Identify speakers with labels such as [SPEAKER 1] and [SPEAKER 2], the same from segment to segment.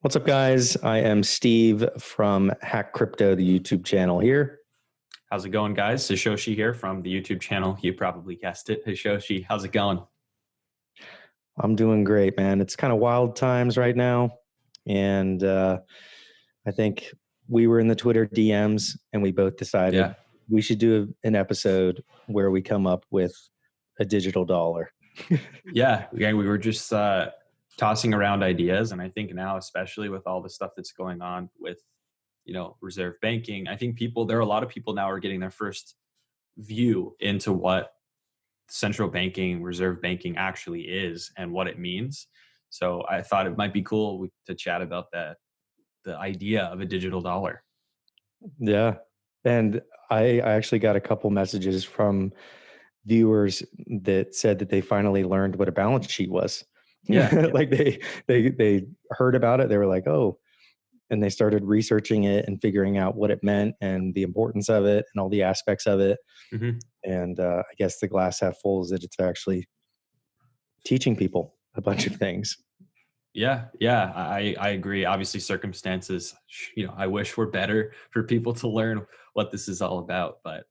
[SPEAKER 1] What's up, guys? I am Steve from HackCrypto, the YouTube channel here.
[SPEAKER 2] How's it going, guys? Hashoshi here from the YouTube channel. You probably guessed it. Hashoshi, how's it going?
[SPEAKER 1] I'm doing great, man. It's kind of wild times right now. And I think we were in the Twitter DMs and we both decided we should do an episode where we come up with a digital dollar.
[SPEAKER 2] Yeah, we were just tossing around ideas. And I think now, especially with all the stuff that's going on with, reserve banking, I think there are a lot of people now are getting their first view into what central banking, reserve banking actually is and what it means. So I thought it might be cool to chat about the idea of a digital dollar.
[SPEAKER 1] Yeah. And I actually got a couple messages from viewers that said that they finally learned what a balance sheet was.
[SPEAKER 2] Yeah.
[SPEAKER 1] Like they heard about it. They were like, oh, and they started researching it and figuring out what it meant and the importance of it and all the aspects of it.
[SPEAKER 2] Mm-hmm.
[SPEAKER 1] And I guess the glass half full is that it's actually teaching people a bunch of things.
[SPEAKER 2] Yeah, I agree. Obviously, circumstances, I wish were better for people to learn what this is all about, but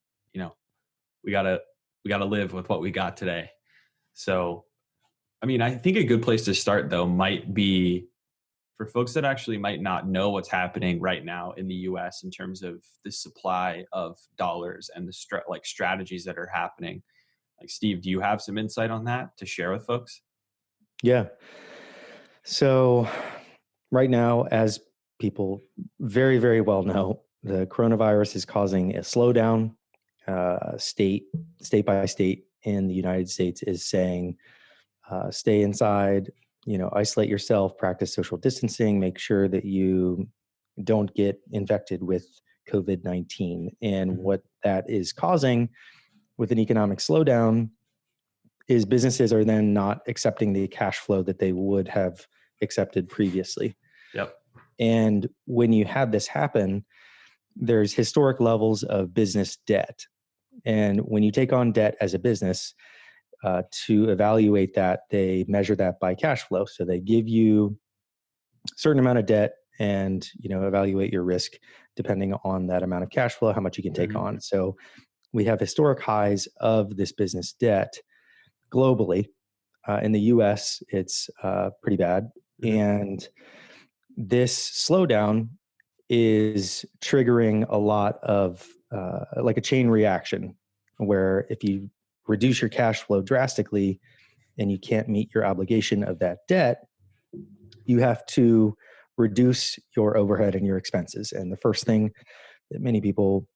[SPEAKER 2] we gotta live with what we got today. So, I mean, I think a good place to start though might be for folks that actually might not know what's happening right now in the U.S. in terms of the supply of dollars and the strategies that are happening. Like, Steve, do you have some insight on that to share with folks?
[SPEAKER 1] Yeah. So right now, as people very, very well know, the coronavirus is causing a slowdown. State by state in the United States is saying, stay inside, isolate yourself, practice social distancing, make sure that you don't get infected with COVID-19. And what that is causing with an economic slowdown is businesses are then not accepting the cash flow that they would have accepted previously.
[SPEAKER 2] Yep.
[SPEAKER 1] And when you have this happen, there's historic levels of business debt. And when you take on debt as a business, to evaluate that, they measure that by cash flow. So they give you a certain amount of debt and evaluate your risk depending on that amount of cash flow, how much you can take on. So we have historic highs of this business debt globally. In the US, it's pretty bad. And this slowdown is triggering a lot of like a chain reaction where if you reduce your cash flow drastically and you can't meet your obligation of that debt, you have to reduce your overhead and your expenses. And the first thing that many people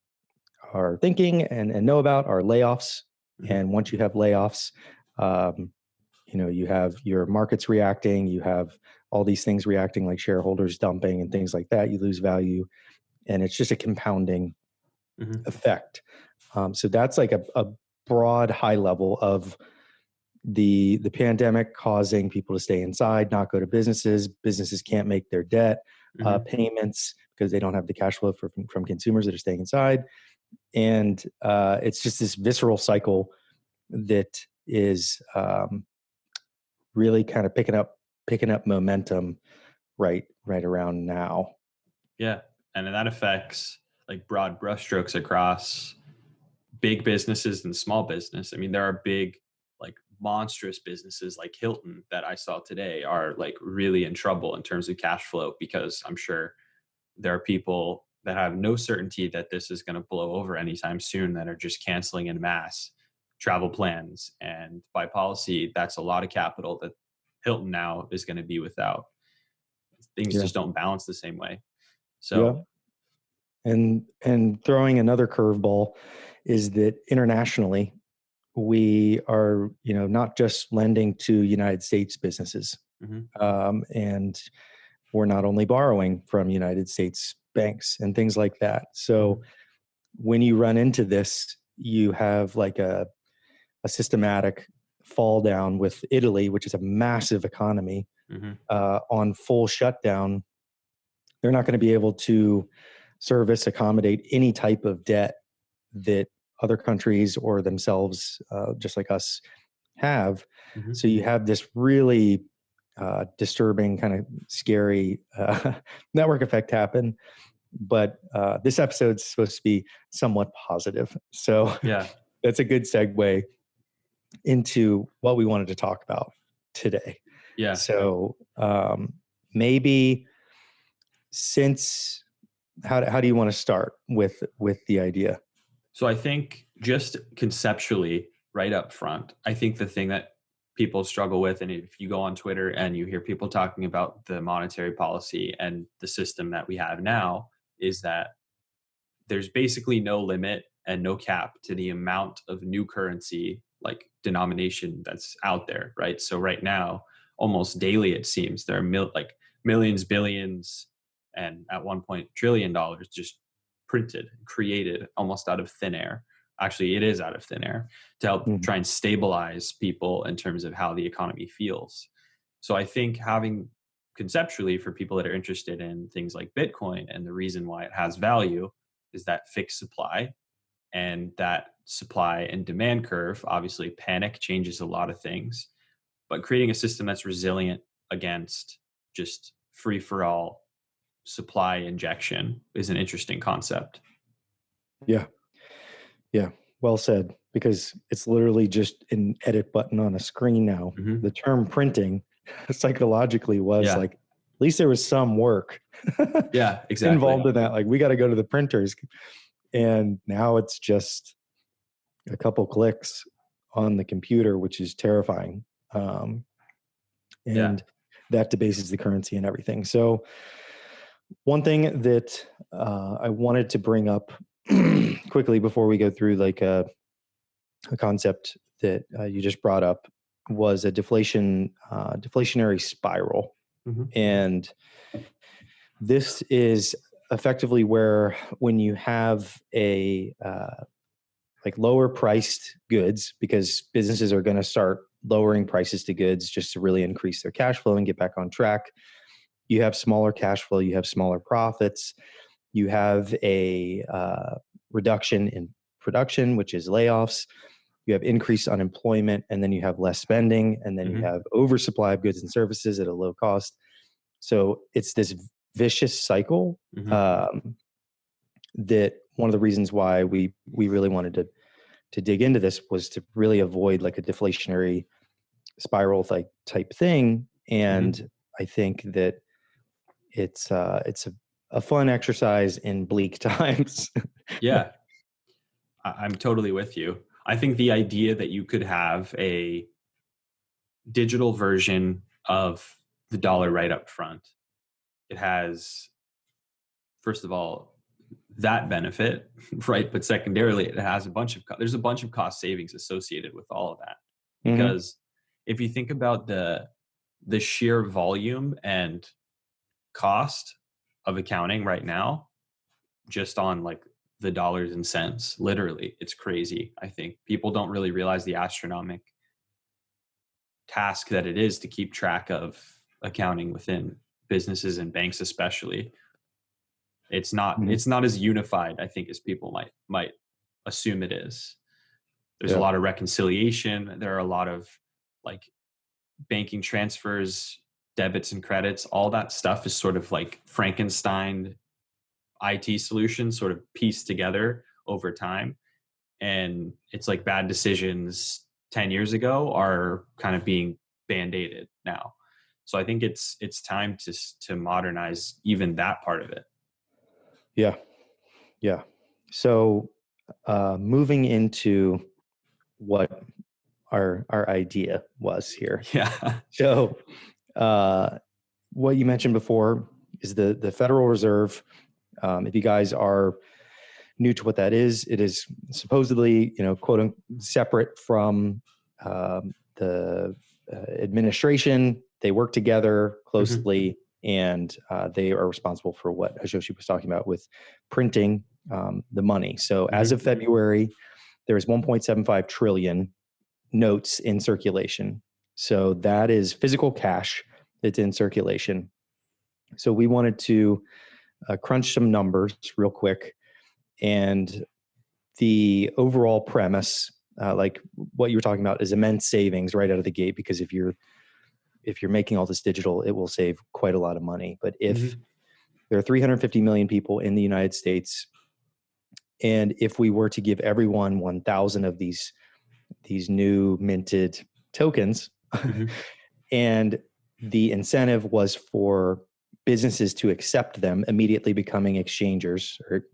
[SPEAKER 1] are thinking and know about are layoffs. And once you have layoffs, you have your markets reacting, you have all these things reacting like shareholders dumping and things like that. You lose value. And it's just a compounding effect. So that's like a broad high level of the pandemic causing people to stay inside, not go to businesses. Businesses can't make their debt payments because they don't have the cash flow from consumers that are staying inside. And it's just this visceral cycle that is really kind of picking up momentum right around now.
[SPEAKER 2] Yeah. And that affects like broad brushstrokes across big businesses and small business. I mean, there are big, like monstrous businesses like Hilton that I saw today are like really in trouble in terms of cash flow, because I'm sure there are people that have no certainty that this is going to blow over anytime soon that are just canceling en masse travel plans. And by policy, that's a lot of capital that Hilton now is going to be without. Things just don't balance the same way. So,
[SPEAKER 1] and throwing another curveball is that internationally, we are, not just lending to United States businesses, and we're not only borrowing from United States banks and things like that. So when you run into this, you have like a systematic fall down with Italy, which is a massive economy, on full shutdown. They're not going to be able to accommodate any type of debt that other countries or themselves, just like us, have. So you have this really disturbing, kind of scary network effect happen. But this episode's supposed to be somewhat positive. So
[SPEAKER 2] Yeah.
[SPEAKER 1] that's a good segue into what we wanted to talk about today.
[SPEAKER 2] Yeah.
[SPEAKER 1] So maybe since how do you want to start with the idea?
[SPEAKER 2] So I think just conceptually, right up front, I think the thing that people struggle with, and if you go on Twitter and you hear people talking about the monetary policy and the system that we have now, is that there's basically no limit and no cap to the amount of new currency, like denomination, that's out there, right? So right now, almost daily, it seems there are like millions, billions, and at one point $1 trillion just printed, created almost out of thin air. Actually, it is out of thin air to help
[SPEAKER 1] Mhm.
[SPEAKER 2] try and stabilize people in terms of how the economy feels. So I think having conceptually, for people that are interested in things like Bitcoin and the reason why it has value, is that fixed supply, and that supply and demand curve. Obviously, panic changes a lot of things, but creating a system that's resilient against just free for all supply injection is an interesting concept.
[SPEAKER 1] Yeah. Yeah. Well said, because it's literally just an edit button on a screen now.
[SPEAKER 2] Mm-hmm.
[SPEAKER 1] The term printing psychologically was
[SPEAKER 2] Yeah.
[SPEAKER 1] like, at least there was some work
[SPEAKER 2] Yeah, exactly.
[SPEAKER 1] involved in that. Like, we got to go to the printers. And now it's just a couple clicks on the computer, which is terrifying.
[SPEAKER 2] Yeah.
[SPEAKER 1] And that debases the currency and everything. So, one thing that I wanted to bring up quickly before we go through like a concept that you just brought up was a deflationary spiral.
[SPEAKER 2] Mm-hmm.
[SPEAKER 1] And this is effectively where, when you have a like lower priced goods, because businesses are going to start lowering prices to goods just to really increase their cash flow and get back on track. You have smaller cash flow, you have smaller profits, you have a reduction in production, which is layoffs. You have increased unemployment, and then you have less spending, and then you
[SPEAKER 2] Mm-hmm.
[SPEAKER 1] have oversupply of goods and services at a low cost. So it's this vicious cycle.
[SPEAKER 2] Mm-hmm.
[SPEAKER 1] That one of the reasons why we really wanted to dig into this was to really avoid like a deflationary spiral type thing. And
[SPEAKER 2] Mm-hmm.
[SPEAKER 1] I think that it's a fun exercise in bleak times.
[SPEAKER 2] Yeah, I'm totally with you. I think the idea that you could have a digital version of the dollar right up front, it has, first of all, that benefit, right? But secondarily, it has there's a bunch of cost savings associated with all of that.
[SPEAKER 1] Mm-hmm.
[SPEAKER 2] Because if you think about the sheer volume and cost of accounting right now, just on like the dollars and cents, literally, it's crazy. I think people don't really realize the astronomical task that it is to keep track of accounting within businesses and banks, especially. It's not
[SPEAKER 1] Mm-hmm.
[SPEAKER 2] it's not as unified, I think, as people might assume it is. There's a
[SPEAKER 1] Yeah.
[SPEAKER 2] lot of reconciliation. There are a lot of like banking transfers, debits and credits. All that stuff is sort of like Frankenstein IT solutions, sort of pieced together over time. And it's like bad decisions 10 years ago are kind of being band-aided now. So I think it's time to modernize even that part of it.
[SPEAKER 1] Yeah. Yeah. So moving into what our idea was here.
[SPEAKER 2] Yeah.
[SPEAKER 1] So what you mentioned before is the Federal Reserve. If you guys are new to what that is, it is supposedly, quote unquote, separate from the administration. They work together
[SPEAKER 2] Mm-hmm.
[SPEAKER 1] closely, and they are responsible for what Hashoshi was talking about with printing the money. So as
[SPEAKER 2] Mm-hmm.
[SPEAKER 1] of February, there is 1.75 trillion notes in circulation. So that is physical cash that's in circulation. So we wanted to crunch some numbers real quick. And the overall premise, like what you were talking about, is immense savings right out of the gate. Because if you're if you're making all this digital, it will save quite a lot of money. But if
[SPEAKER 2] Mhm.
[SPEAKER 1] there are 350 million people in the United States, and if we were to give everyone 1,000 of these new minted tokens,
[SPEAKER 2] Mhm.
[SPEAKER 1] and the incentive was for businesses to accept them, immediately becoming exchangers or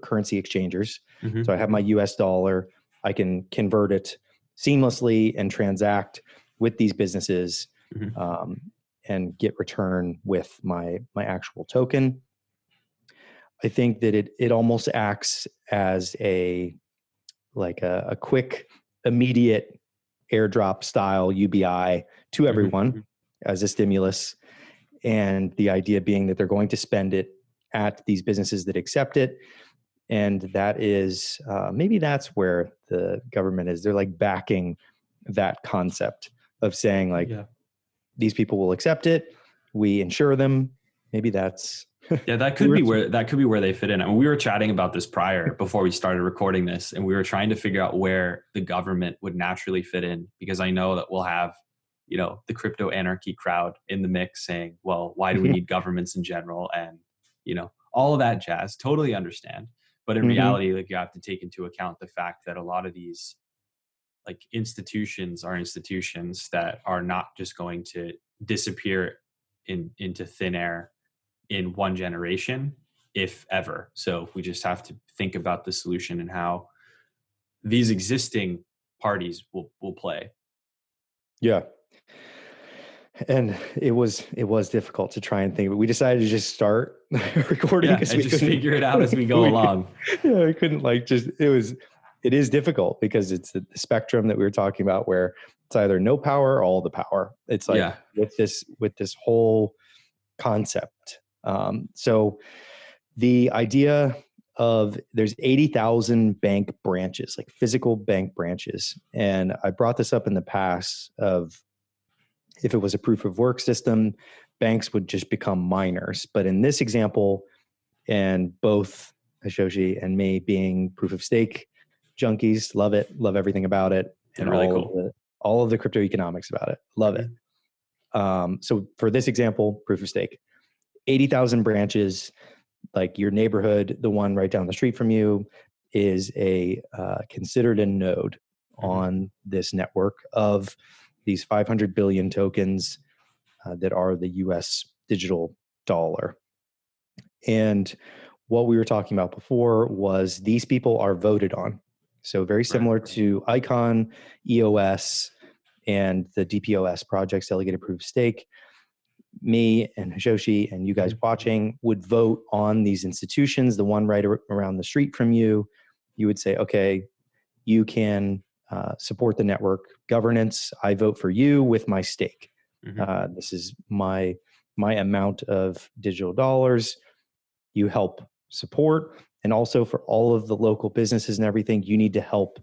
[SPEAKER 1] currency exchangers. So I
[SPEAKER 2] Mhm.
[SPEAKER 1] have my US dollar, I can convert it seamlessly and transact with these businesses,
[SPEAKER 2] Mhm.
[SPEAKER 1] um, and get return with my actual token. I think that it almost acts as a quick, immediate airdrop style UBI to
[SPEAKER 2] Mhm.
[SPEAKER 1] everyone
[SPEAKER 2] Mhm.
[SPEAKER 1] as a stimulus. And the idea being that they're going to spend it at these businesses that accept it. And that is maybe that's where the government is. They're like backing that concept of saying, like,
[SPEAKER 2] Yeah.
[SPEAKER 1] these people will accept it. We insure them. Maybe that's
[SPEAKER 2] Yeah, that could be where they fit in. I mean, we were chatting about this prior before we started recording this, and we were trying to figure out where the government would naturally fit in, because I know that we'll have, the crypto anarchy crowd in the mix saying, "Well, why do we need governments in general?" And all of that jazz. Totally understand, but in
[SPEAKER 1] Mhm.
[SPEAKER 2] reality, like, you have to take into account the fact that a lot of these like institutions are institutions that are not just going to disappear into thin air in one generation, if ever. So we just have to think about the solution and how these existing parties will play.
[SPEAKER 1] Yeah. And it was difficult to try and think, but we decided to just start recording
[SPEAKER 2] Yeah,
[SPEAKER 1] because
[SPEAKER 2] and
[SPEAKER 1] we
[SPEAKER 2] just
[SPEAKER 1] couldn't
[SPEAKER 2] figure it out as we go
[SPEAKER 1] we could,
[SPEAKER 2] along.
[SPEAKER 1] yeah, we couldn't like just it is difficult because it's the spectrum that we were talking about where it's either no power or all the power. It's
[SPEAKER 2] Yeah.
[SPEAKER 1] like with this whole concept. So the idea of there's 80,000 bank branches, like physical bank branches. And I brought this up in the past of if it was a proof of work system, banks would just become miners. But in this example, and both Hashoshi and me being proof of stake junkies, love it, love everything about it,
[SPEAKER 2] Yeah,
[SPEAKER 1] and
[SPEAKER 2] really
[SPEAKER 1] all of
[SPEAKER 2] cool.
[SPEAKER 1] the crypto economics about it, love it.
[SPEAKER 2] Mhm.
[SPEAKER 1] So for this example, proof of stake, 80,000 branches, like your neighborhood, the one right down the street from you, is a considered a node
[SPEAKER 2] Mhm.
[SPEAKER 1] on this network of these 500 billion tokens that are the US digital dollar. And what we were talking about before was these people are voted on. So very
[SPEAKER 2] Right.
[SPEAKER 1] similar to Icon, EOS, and the DPoS projects, Delegated Proof of Stake. Me and Hashoshi and you guys
[SPEAKER 2] Mhm.
[SPEAKER 1] watching would vote on these institutions, the one right around the street from you. You would say, okay, you can support the network governance. I vote for you with my stake.
[SPEAKER 2] Mhm.
[SPEAKER 1] This is my amount of digital dollars. You help support, and also for all of the local businesses and everything, you need to help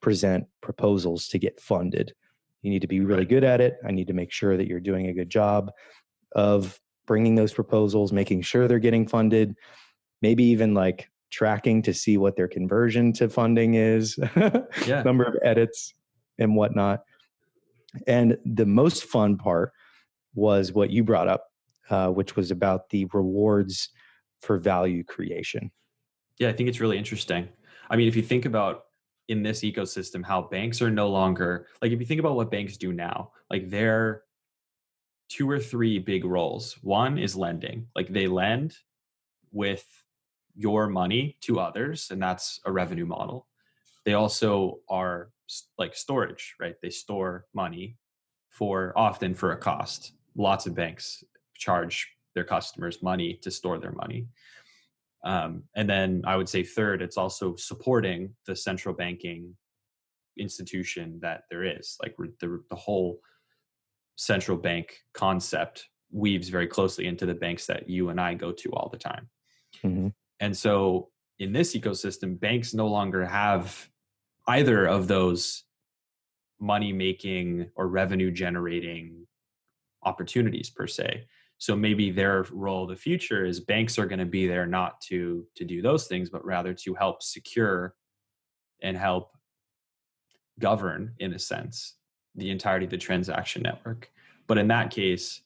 [SPEAKER 1] present proposals to get funded. You need to be really
[SPEAKER 2] Right.
[SPEAKER 1] good at it. I need to make sure that you're doing a good job of bringing those proposals, making sure they're getting funded, maybe even like tracking to see what their conversion to funding is,
[SPEAKER 2] Yeah.
[SPEAKER 1] number of edits and whatnot. And the most fun part was what you brought up, which was about the rewards for value creation.
[SPEAKER 2] Yeah, I think it's really interesting. I mean, if you think about in this ecosystem how banks are no longer like, if you think about what banks do now, like they're two or three big roles. One is lending. Like they lend with your money to others, and that's a revenue model. They also are like storage, right? They store money often for a cost. Lots of banks charge their customers money to store their money. And then I would say third, it's also supporting the central banking institution that there is. Like the whole central bank concept weaves very closely into the banks that you and I go to all the time.
[SPEAKER 1] Mm-hmm.
[SPEAKER 2] And so in this ecosystem, banks no longer have either of those money making or revenue generating opportunities per se. So maybe their role of the future is banks are going to be there not to do those things, but rather to help secure and help govern, in a sense, the entirety of the transaction network. But in that case,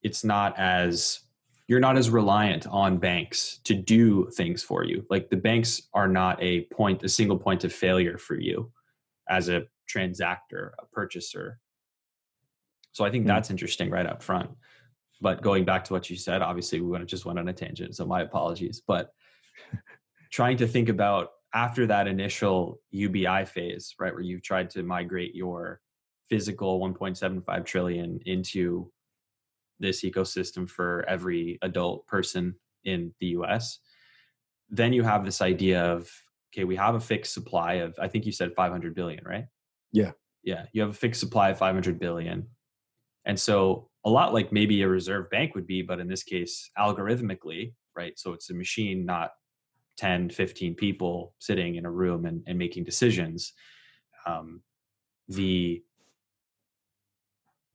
[SPEAKER 2] it's not as, you're not as reliant on banks to do things for you. Like the banks are not a single point of failure for you as a transactor, a purchaser. So I think
[SPEAKER 1] Hmm.
[SPEAKER 2] that's interesting right up front. But going back to what you said, obviously just went on a tangent, so my apologies. But trying to think about after that initial UBI phase, right, where you've tried to migrate your physical 1.75 trillion into this ecosystem for every adult person in the US, then you have this idea of, okay, we have a fixed supply of, I think you said 500 billion, right?
[SPEAKER 1] Yeah.
[SPEAKER 2] Yeah, you have a fixed supply of 500 billion. And so a lot like maybe a reserve bank would be, but in this case, algorithmically, right? So it's a machine, not 10, 15 people sitting in a room and making decisions. The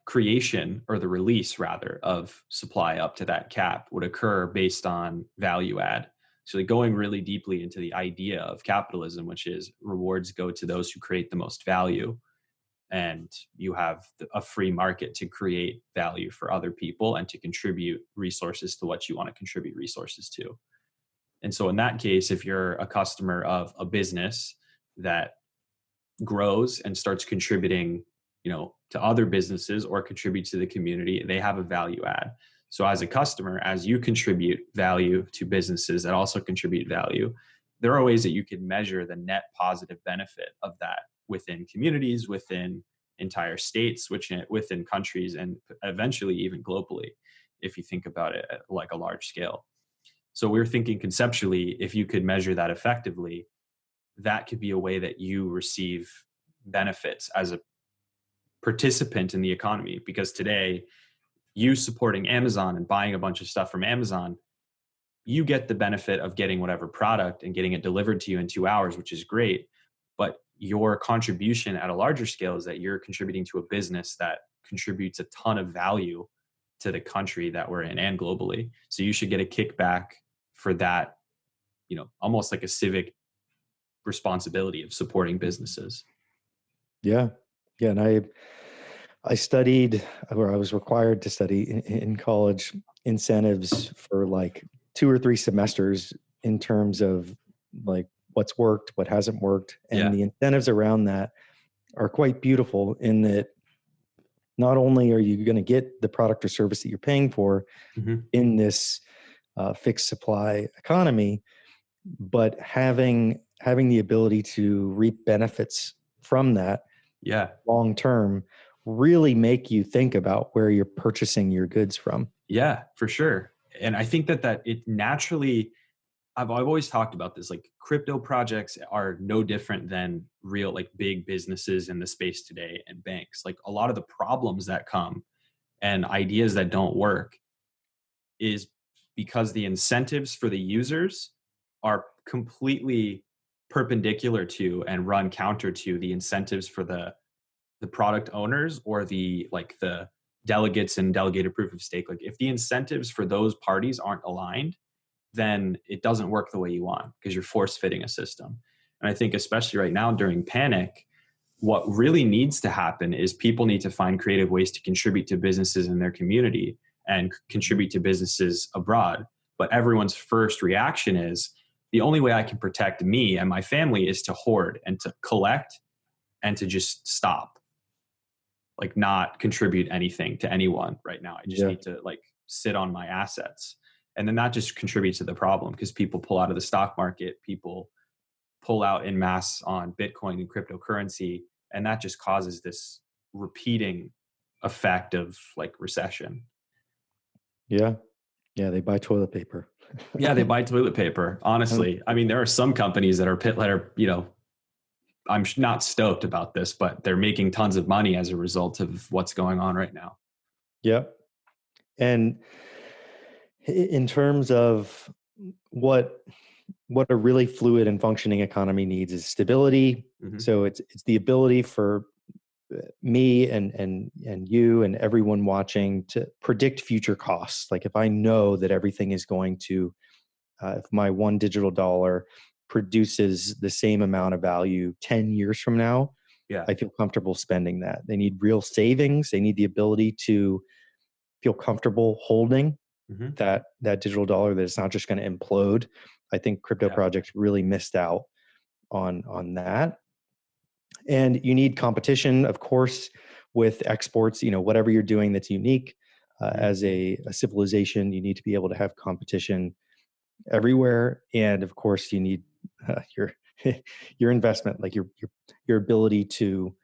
[SPEAKER 2] creation, or the release rather, of supply up to that cap would occur based on value add. So like going really deeply into the idea of capitalism, which is rewards go to those who create the most value, and you have a free market to create value for other people and to contribute resources to what you want to contribute resources to. And so in that case, if you're a customer of a business that grows and starts contributing, to other businesses or contribute to the community, they have a value add. So as a customer, as you contribute value to businesses that also contribute value, there are ways that you can measure the net positive benefit of that within communities, within entire states, within countries, and eventually even globally, if you think about it at like a large scale. So we're thinking conceptually, if you could measure that effectively, that could be a way that you receive benefits as a participant in the economy. Because today, you supporting Amazon and buying a bunch of stuff from Amazon, you get the benefit of getting whatever product and getting it delivered to you in 2 hours, which is great. But your contribution at a larger scale is that you're contributing to a business that contributes a ton of value to the country that we're in and globally. So you should get a kickback for that, almost like a civic responsibility of supporting businesses.
[SPEAKER 1] Yeah. Yeah. And I studied, or I was required to study in college, incentives for like 2 or 3 semesters in terms of like what's worked, what hasn't worked. And
[SPEAKER 2] Yeah.
[SPEAKER 1] the incentives around that are quite beautiful in that not only are you going to get the product or service that you're paying for
[SPEAKER 2] Mm-hmm.
[SPEAKER 1] in this fixed supply economy, but having the ability to reap benefits from that
[SPEAKER 2] Yeah.
[SPEAKER 1] long term really make you think about where you're purchasing your goods from.
[SPEAKER 2] Yeah, for sure. And I think that it naturally, I've always talked about this, like crypto projects are no different than real, like big businesses in the space today and banks. Like a lot of the problems that come and ideas that don't work is because the incentives for the users are completely perpendicular to and run counter to the incentives for the product owners, or the delegates and delegated proof of stake. Like if the incentives for those parties aren't aligned, then it doesn't work the way you want, because you're force fitting a system. And I think especially right now during panic, what really needs to happen is people need to find creative ways to contribute to businesses in their community and contribute to businesses abroad. But everyone's first reaction is, the only way I can protect me and my family is to hoard and to collect and to just stop, like not contribute anything to anyone right now. I just
[SPEAKER 1] Yeah.
[SPEAKER 2] need to like sit on my assets. And then that just contributes to the problem, because people pull out of the stock market, people pull out in mass on Bitcoin and cryptocurrency. And that just causes this repeating effect of like recession.
[SPEAKER 1] Yeah. Yeah. They buy toilet paper.
[SPEAKER 2] Yeah, they buy toilet paper. Honestly, I mean, there are some companies that are, I'm not stoked about this, but they're making tons of money as a result of what's going on right now.
[SPEAKER 1] Yeah. And in terms of what a really fluid and functioning economy needs is stability.
[SPEAKER 2] Mm-hmm.
[SPEAKER 1] So it's the ability for me and you and everyone watching to predict future costs. Like if I know that everything is going to, if my one digital dollar produces the same amount of value 10 years from now,
[SPEAKER 2] Yeah.
[SPEAKER 1] I feel comfortable spending that. They need real savings. They need the ability to feel comfortable holding
[SPEAKER 2] Hmm.
[SPEAKER 1] that digital dollar, that it's not just going to implode. I think crypto
[SPEAKER 2] Yeah.
[SPEAKER 1] projects really missed out on that. And you need competition, of course, with exports. Whatever you're doing that's unique
[SPEAKER 2] Hmm.
[SPEAKER 1] as a civilization, you need to be able to have competition everywhere. And of course, you need your your investment, like your ability to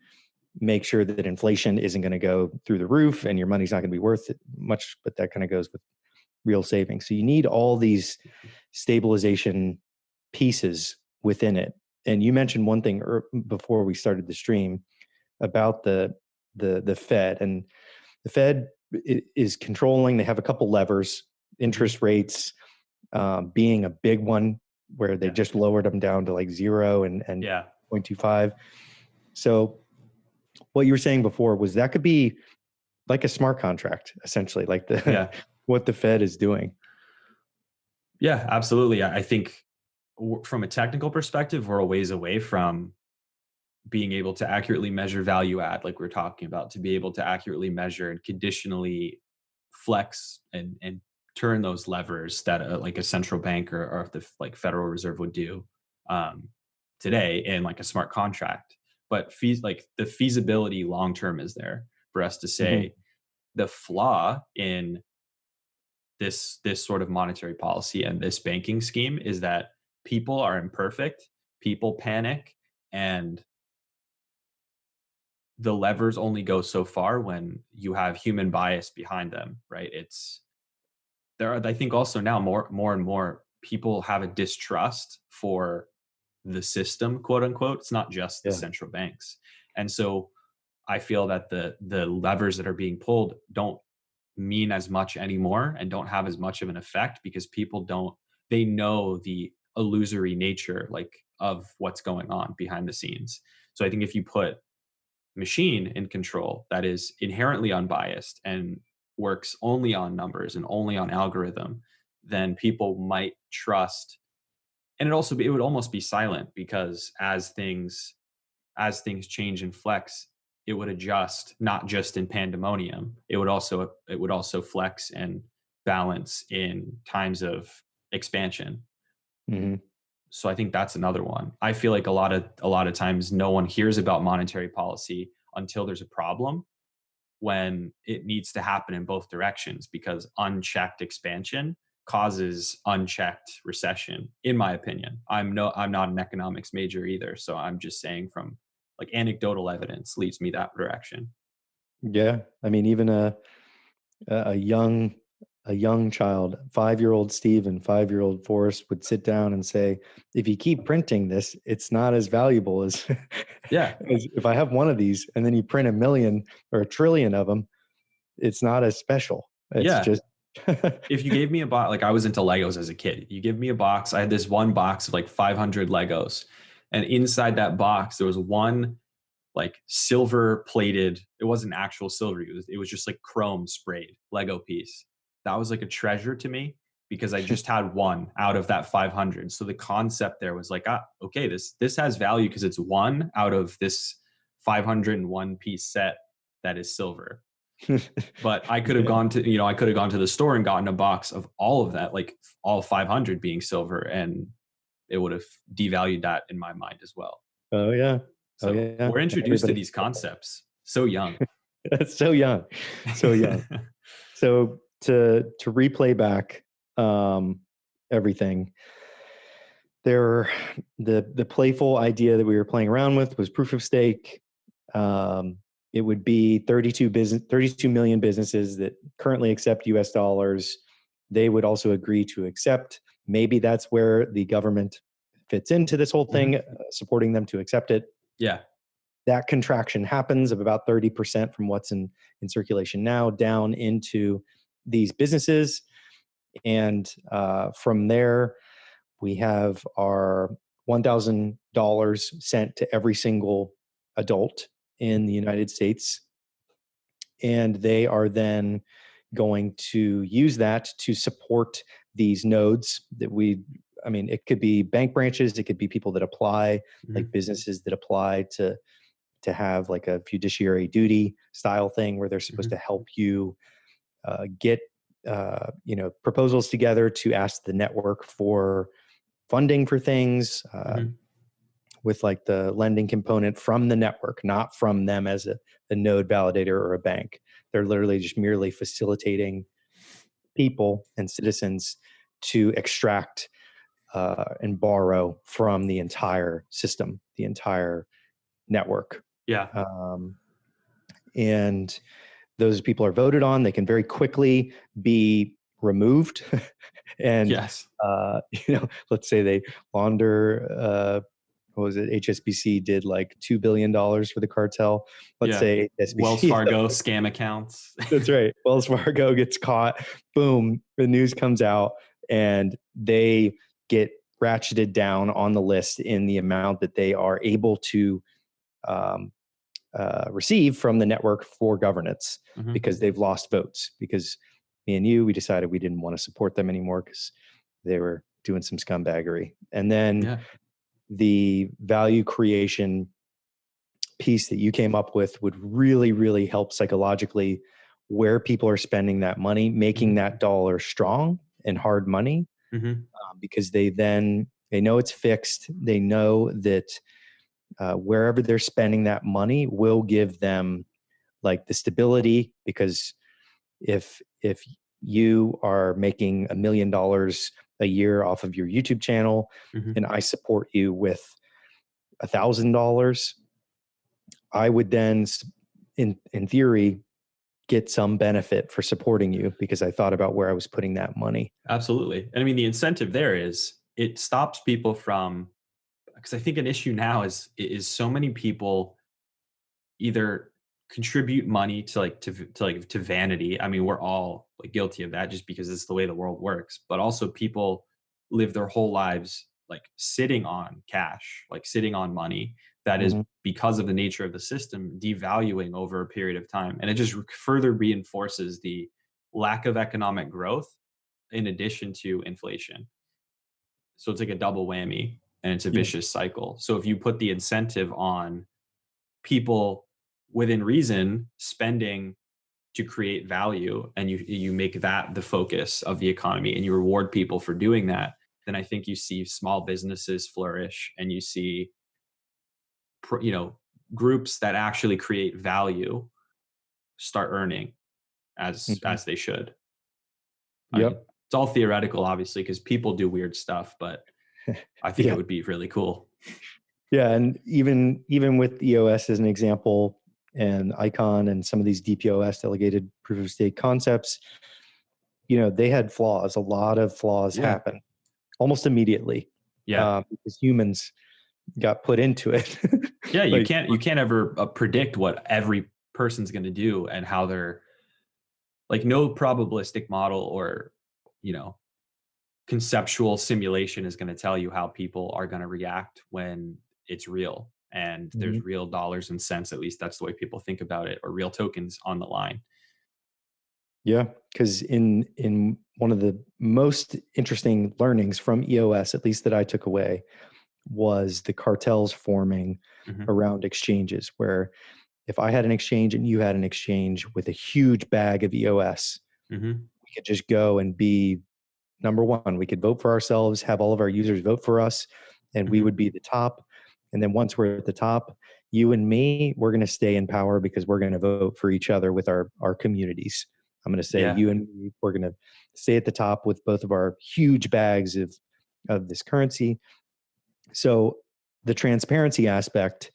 [SPEAKER 1] make sure that inflation isn't going to go through the roof and your money's not going to be worth it much. But that kind of goes with real savings. So you need all these stabilization pieces within it. And you mentioned one thing before we started the stream about the Fed, and the Fed is controlling. They have a couple levers,
[SPEAKER 2] Hmm.
[SPEAKER 1] interest rates being a big one, where they
[SPEAKER 2] Yeah.
[SPEAKER 1] just lowered them down to like 0 and
[SPEAKER 2] Yeah.
[SPEAKER 1] 0.25. So what you were saying before was that could be like a smart contract, essentially, like the
[SPEAKER 2] Yeah.
[SPEAKER 1] what the Fed is doing.
[SPEAKER 2] Yeah, absolutely. I think from a technical perspective, we're a ways away from being able to accurately measure value add, like we're talking about, to be able to accurately measure and conditionally flex and turn those levers that like a central bank or the like Federal Reserve would do um, today in like a smart contract. But like the feasibility long term is there for us to
[SPEAKER 1] Hmm.
[SPEAKER 2] say the flaw in this sort of monetary policy and this banking scheme is that people are imperfect, people panic, and the levers only go so far when you have human bias behind them, right? It's there are, I think, also now more and more people have a distrust for the system, quote unquote. It's not just the
[SPEAKER 1] Yeah.
[SPEAKER 2] central banks. And so I feel that the levers that are being pulled don't mean as much anymore and don't have as much of an effect because people don't, they know the illusory nature like of what's going on behind the scenes. So I think if you put machine in control that is inherently unbiased and works only on numbers and only on algorithm, then people might trust. And it would almost be silent because as things change and flex, it would adjust not just in pandemonium. It would also flex and balance in times of expansion.
[SPEAKER 1] Hmm.
[SPEAKER 2] So I think that's another one. I feel like a lot of times no one hears about monetary policy until there's a problem, when it needs to happen in both directions, because unchecked expansion causes unchecked recession, in my opinion. I'm not an economics major either, so I'm just saying from like anecdotal evidence leads me that direction.
[SPEAKER 1] Yeah. I mean, even a young a young child, 5-year-old Steve and 5-year-old Forrest would sit down and say, if you keep printing this, it's not as valuable as,
[SPEAKER 2] Yeah.
[SPEAKER 1] as if I have one of these and then you print a million or a trillion of them, it's not as special. It's
[SPEAKER 2] Yeah.
[SPEAKER 1] just
[SPEAKER 2] If you gave me a box, like I was into Legos as a kid, you give me a box. I had this one box of like 500 Legos, and inside that box there was one like silver plated, it wasn't actual silver, it was just like chrome sprayed Lego piece. That was like a treasure to me because I just had one out of that 500. So the concept there was like, okay, this has value because it's one out of this 501 piece set that is silver. But
[SPEAKER 1] yeah.
[SPEAKER 2] I could have gone to the store and gotten a box of all of that, like all 500 being silver, and it would have devalued that in my mind as well.
[SPEAKER 1] Oh yeah. Oh
[SPEAKER 2] So
[SPEAKER 1] yeah.
[SPEAKER 2] we're
[SPEAKER 1] And
[SPEAKER 2] introduced to
[SPEAKER 1] everybody,
[SPEAKER 2] these concepts so young.
[SPEAKER 1] it's so young, so young. So to replay back um, everything, there the playful idea that we were playing around with was proof of stake. Um, it would be 32 million businesses that currently accept US dollars. They would also agree to accept. Maybe that's where the government fits into this whole thing,
[SPEAKER 2] Mhm.
[SPEAKER 1] supporting them to accept it.
[SPEAKER 2] Yeah.
[SPEAKER 1] That contraction happens of about 30% from what's in circulation now down into these businesses. And from there, we have our $1,000 sent to every single adult in the United States. And they are then going to use that to support these nodes that I mean, it could be bank branches, it could be people that apply, like
[SPEAKER 2] Mhm.
[SPEAKER 1] businesses that apply to to have like a fiduciary duty style thing where they're supposed to help you get proposals together to ask the network for funding for things, with like the lending component from the network, not from them as a node validator or a bank. They're literally just merely facilitating people and citizens to extract and borrow from the entire system, the entire network.
[SPEAKER 2] Yeah.
[SPEAKER 1] And those people are voted on. They can very quickly be removed. And,
[SPEAKER 2] Yes.
[SPEAKER 1] let's say they launder, what was it? HSBC did like $2 billion for the cartel. Let's say SBC.
[SPEAKER 2] Wells Fargo scam accounts.
[SPEAKER 1] That's right. Wells Fargo gets caught. Boom. The news comes out and they get ratcheted down on the list in the amount that they are able to receive from the network for governance, because they've lost votes. Because me and you, we decided we didn't want to support them anymore because they were doing some scumbaggery. And then the value creation piece that you came up with would really, really help psychologically where people are spending that money, making that dollar strong and hard money, because they know it's fixed. They know that wherever they're spending that money will give them like the stability, because if you are making $1 million a year off of your YouTube channel, and I support you with $1,000, I would then, in theory, get some benefit for supporting you because I thought about where I was putting that money.
[SPEAKER 2] Absolutely. And I mean, the incentive there is it stops people from, because I think an issue now is so many people either contribute money to vanity. I mean, we're all like guilty of that just because it's the way the world works, but also people live their whole lives like sitting on cash, like sitting on money that is, because of the nature of the system, devaluing over a period of time. And it just further reinforces the lack of economic growth in addition to inflation. So it's like a double whammy and it's a vicious cycle. So if you put the incentive on people within reason spending to create value, and you make that the focus of the economy and you reward people for doing that, then I think you see small businesses flourish and you see groups that actually create value start earning as they should. I mean, it's all theoretical, obviously, because people do weird stuff, but I think it would be really cool.
[SPEAKER 1] Yeah, and even with EOS as an example, and Icon and some of these DPoS, delegated proof of stake concepts, they had flaws. A lot of flaws happen almost immediately. Because humans got put into it.
[SPEAKER 2] Yeah, you can't ever predict what every person's going to do and how they're, like, no probabilistic model or conceptual simulation is going to tell you how people are going to react when it's real and there's real dollars and cents. At least that's the way people think about it, or real tokens on the line.
[SPEAKER 1] Yeah, because in one of the most interesting learnings from EOS, at least that I took away, was the cartels forming around exchanges, where if I had an exchange and you had an exchange with a huge bag of EOS, we could just go and be number one. We could vote for ourselves, have all of our users vote for us, and we would be the top. And then once we're at the top, you and me, we're going to stay in power because we're going to vote for each other with our communities. I'm going to say you and me, we're going to stay at the top with both of our huge bags of this currency. So the transparency aspect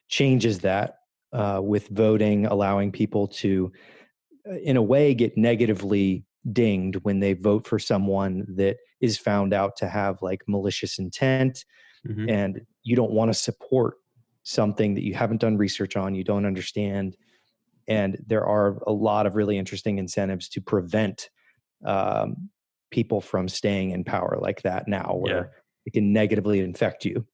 [SPEAKER 1] changes that, with voting, allowing people to, in a way, get negatively dinged when they vote for someone that is found out to have like malicious intent, and you don't want to support something that you haven't done research on, you don't understand. And there are a lot of really interesting incentives to prevent people from staying in power like that now, where it can negatively affect you.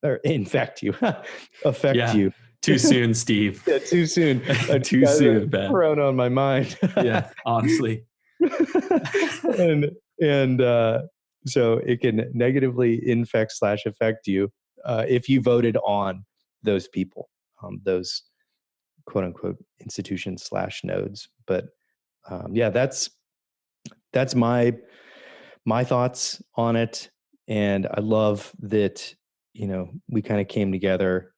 [SPEAKER 2] Too soon, Steve.
[SPEAKER 1] Yeah, too soon.
[SPEAKER 2] Too soon, Ben.
[SPEAKER 1] Thrown on my mind.
[SPEAKER 2] Yeah, honestly.
[SPEAKER 1] and so it can negatively infect/affect you if you voted on those people, those quote unquote institutions slash nodes. But yeah, that's my thoughts on it. And I love that, we kind of came together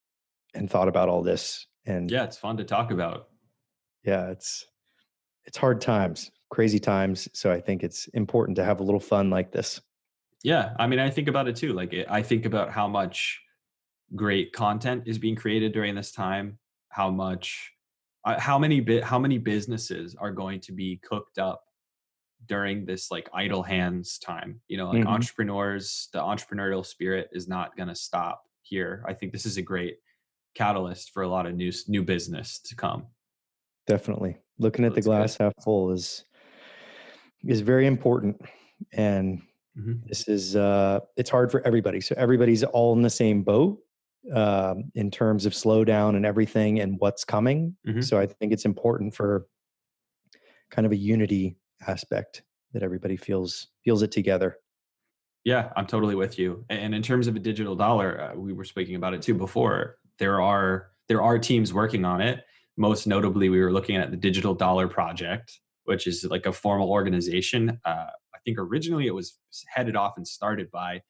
[SPEAKER 1] and thought about all this. And
[SPEAKER 2] Yeah, it's fun to talk about.
[SPEAKER 1] yeah, it's hard times, crazy times. So I think it's important to have a little fun like this.
[SPEAKER 2] Yeah, I mean, I think about it too. Like, I think about how much great content is being created during this time. How much, how many businesses are going to be cooked up during this like idle hands time? Like
[SPEAKER 1] Hmm.
[SPEAKER 2] entrepreneurs, the entrepreneurial spirit is not going to stop here. I think this is a great catalyst for a lot of new business to come.
[SPEAKER 1] Definitely. Looking
[SPEAKER 2] So
[SPEAKER 1] at the
[SPEAKER 2] it's good.
[SPEAKER 1] glass half full is very important. And
[SPEAKER 2] Hmm.
[SPEAKER 1] this is it's hard for everybody. So everybody's all in the same boat in terms of slowdown and everything and what's coming.
[SPEAKER 2] Hmm.
[SPEAKER 1] So I think it's important for kind of a unity aspect that everybody feels it together.
[SPEAKER 2] Yeah, I'm totally with you. And in terms of a digital dollar, we were speaking about it too before. There are teams working on it. Most notably, we were looking at the Digital Dollar Project, which is like a formal organization. I think originally it was headed off and started by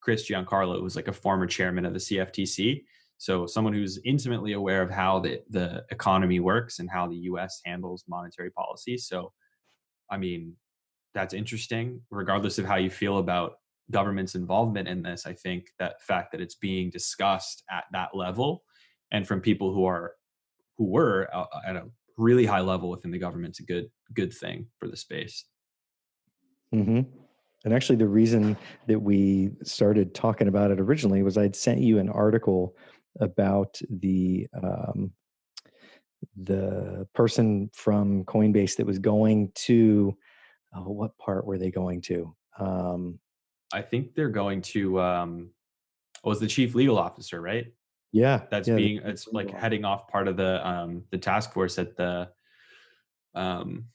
[SPEAKER 2] Chris Giancarlo, who was like a former chairman of the CFTC. So someone who's intimately aware of how the economy works and how the U.S. handles monetary policy. So, I mean, that's interesting, regardless of how you feel about government's involvement in this. I think that fact that it's being discussed at that level and from people who were at a really high level within the government's a good thing for the space.
[SPEAKER 1] Hmm. And actually, the reason that we started talking about it originally was I'd sent you an article about the person from Coinbase that was going to, oh, what part were they going to?
[SPEAKER 2] I think they're going to was the chief legal officer, right?
[SPEAKER 1] Yeah,
[SPEAKER 2] That's
[SPEAKER 1] yeah,
[SPEAKER 2] being it's like heading off part of the task force at the um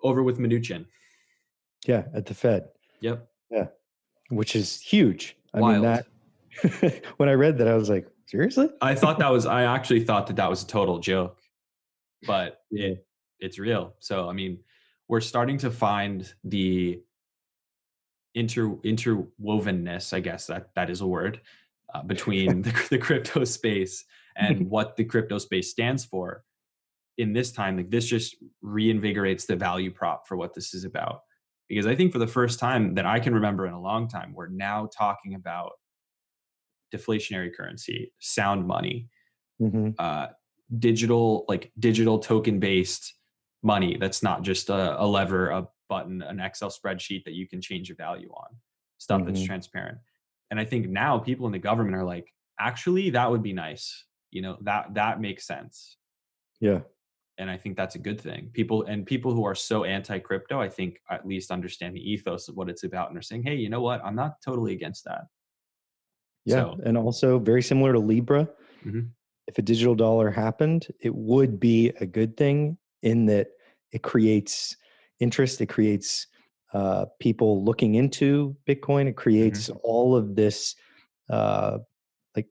[SPEAKER 2] over with Mnuchin.
[SPEAKER 1] yeah, at the Fed.
[SPEAKER 2] Yep.
[SPEAKER 1] Yeah, which is huge. I mean, that
[SPEAKER 2] Wild.
[SPEAKER 1] when I read that, I was like, seriously?
[SPEAKER 2] I actually thought that that was a total joke, but
[SPEAKER 1] Yeah.
[SPEAKER 2] it's real. So I mean, we're starting to find the interwovenness, I guess that is a word, between the crypto space and what the crypto space stands for. In this time, like this just reinvigorates the value prop for what this is about. Because I think for the first time that I can remember in a long time, we're now talking about deflationary currency, sound money,
[SPEAKER 1] Hmm.
[SPEAKER 2] uh, digital token based money that's not just a lever, a button, an Excel spreadsheet that you can change your value on, stuff that's
[SPEAKER 1] Hmm.
[SPEAKER 2] transparent. And I think now people in the government are like, actually, that would be nice. That makes sense.
[SPEAKER 1] Yeah.
[SPEAKER 2] And I think that's a good thing. People who are so anti crypto, I think at least understand the ethos of what it's about and are saying, hey, you know what? I'm not totally against that.
[SPEAKER 1] Yeah.
[SPEAKER 2] So,
[SPEAKER 1] And also very similar to Libra,
[SPEAKER 2] mhm,
[SPEAKER 1] if a digital dollar happened, it would be a good thing in that it creates interest, it creates people looking into Bitcoin, it creates
[SPEAKER 2] mhm,
[SPEAKER 1] all of this uh, like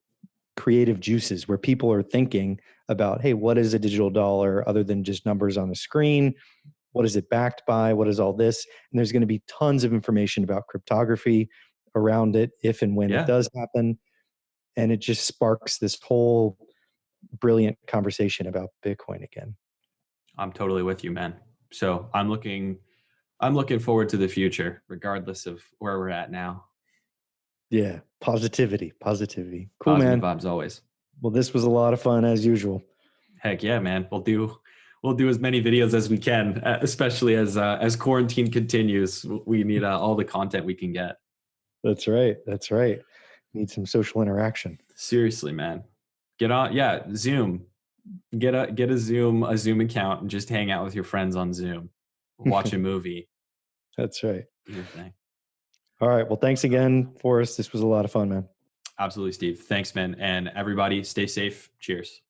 [SPEAKER 1] creative juices where people are thinking about, hey, what is a digital dollar other than just numbers on a screen? What is it backed by? What is all this? And there's going to be tons of information about cryptography around it if and when it
[SPEAKER 2] yeah,
[SPEAKER 1] does happen. And it just sparks this whole brilliant conversation about Bitcoin again.
[SPEAKER 2] I'm totally with you, man. So I'm looking forward to the future, regardless of where we're at now.
[SPEAKER 1] Yeah, positivity, positivity. Cool,
[SPEAKER 2] Positive
[SPEAKER 1] man.
[SPEAKER 2] vibes always.
[SPEAKER 1] Well, this was a lot of fun as usual.
[SPEAKER 2] Heck yeah, man. We'll do as many videos as we can, especially as quarantine continues. We need all the content we can get.
[SPEAKER 1] That's right. That's right. Need some social interaction.
[SPEAKER 2] Seriously, man. Get on, yeah, Zoom. Get a Zoom account and just hang out with your friends on Zoom. Watch a movie.
[SPEAKER 1] That's right.
[SPEAKER 2] Do your thing.
[SPEAKER 1] All right. Well, thanks again, Forrest. This was a lot of fun, man.
[SPEAKER 2] Absolutely, Steve. Thanks, man. And everybody, stay safe. Cheers.